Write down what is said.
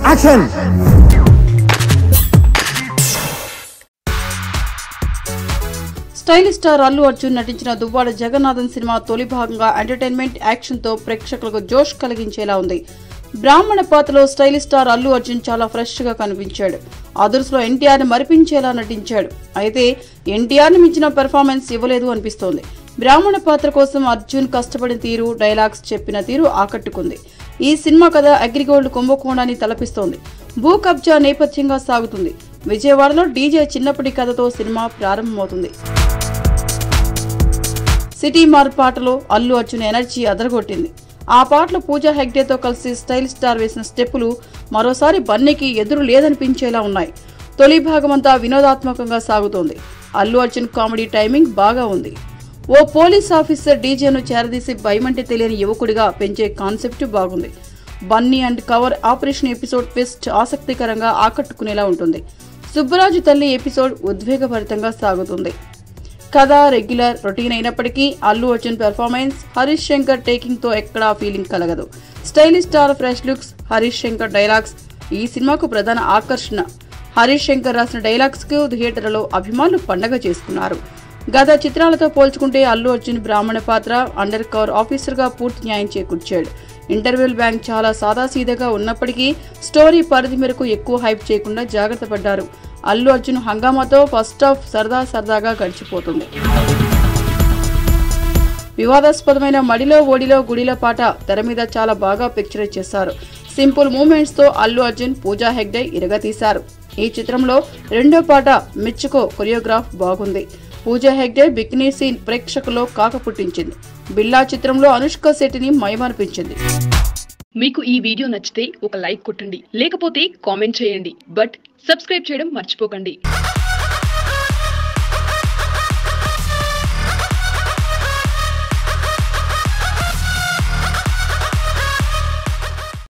Action. Stylish star Allu Arjun నటించిన Duvvada Jagannathan cinema తొలి భాగంగా ఎంటర్టైన్మెంట్ యాక్షన్ తో ప్రేక్షకులకు జోష్ కలిగించేలా ఉంది. బ్రాహ్మణ పాత్రలో స్టైలిష్ స్టార్ అల్లు అర్జున్ చాలా ఫ్రెష్ గా కనిపించాడు. అదుర్స్లో ఎన్టీఆర్ ని మరిపించేలా నటించాడు. అయితే ఎన్టీఆర్ ని మించిన పెర్ఫార్మెన్స్ ఇవ్వలేదు అనిపిస్తోంది. బ్రాహ్మణ పాత్ర కోసం అర్జున్ కష్టపడిన తీరు, డైలాగ్స్ చెప్పిన తీరు ఆకట్టుకుంది. ఈ సినిమా కథ అగ్రిగోల్డ్ కుంభకోణాన్ని తలపిస్తోంది. భూ కబ్జా నేపథ్యంగా సాగుతుంది. విజయవాడలో డీజే చిన్నప్పటి కథతో సినిమా ప్రారంభమవుతుంది. సిటీ మార్ పాటలో అల్లు అర్జున్ ఎనర్జీ అదరగొట్టింది. ఆ పాటలో పూజా హెగ్డేతో కలిసి స్టైల్ స్టార్ వేసిన స్టెప్పులు మరోసారి బన్నీకి ఎదురు లేదనిపించేలా ఉన్నాయి. తొలి భాగమంతా వినోదాత్మకంగా సాగుతోంది. అల్లు అర్జున్ కామెడీ టైమింగ్ బాగా ఉంది. ఓ పోలీస్ ఆఫీసర్ డీజేను చేరదీసి భయమంటే తెలియని యువకుడిగా పెంచే కాన్సెప్ట్ బాగుంది. Bunny and cover operation episode twist ఆసక్తికరంగా ఆకట్టుకునేలా ఉంటుంది. సుబ్బరాజు తల్లి ఎపిసోడ్ ఉద్వేగభరితంగా సాగుతుంది. కథ రెగ్యులర్ రొటీన్ అయినప్పటికీ అల్లు అర్జున్ పెర్ఫార్మెన్స్, హరీష్ శంకర్ టేకింగ్ తో ఎక్కడా ఫీలింగ్ కలగదు. Stylish star fresh looks, Harish Shankar dialogues ఈ సినిమాకు ప్రధాన ఆకర్షణ. హరీష్ శంకర్ రాసిన డైలాగ్స్ కు థియేటర్లలో అభిమానులు పండగ చేసుకున్నారు. గత చిత్రాలతో పోల్చుకుంటే అల్లు అర్జున్ బ్రాహ్మణ పాత్ర అండర్ కవర్ ఆఫీసర్ గా పూర్తి న్యాయం చేకూర్చాడు. ఇంటర్వెల్ బ్యాంక్ చాలా సాదాసీదగా ఉన్నప్పటికీ స్టోరీ పరిధి మేరకు ఎక్కువ హైప్ చేయకుండా జాగ్రత్త పడ్డారు. అల్లు అర్జున్ హంగామాతో ఫస్ట్ హాఫ్ సరదాగా గడిచిపోతుంది. వివాదాస్పదమైన మడిలో ఓడిలో గుడిలో పాట తెర మీద చాలా బాగా పిక్చరైజ్ చేశారు. సింపుల్ మూమెంట్స్ తో అల్లు అర్జున్, పూజా హెగ్డే ఇరగతీశారు. ఈ చిత్రంలో రెండో పాట మిచ్చుకో కొరియోగ్రాఫ్ బాగుంది. పూజా హెగ్డే బికినీ సీన్ ప్రేక్షకుల్లో కాక పుట్టించింది. బిల్లా చిత్రంలో అనుష్క శెట్టిని మయమనిపించింది. మీకు ఈ వీడియో నచ్చితే ఒక లైక్ కొట్టండి, లేకపోతే కామెంట్ చేయండి. బట్ సబ్స్క్రైబ్ చేయడం మర్చిపోకండి.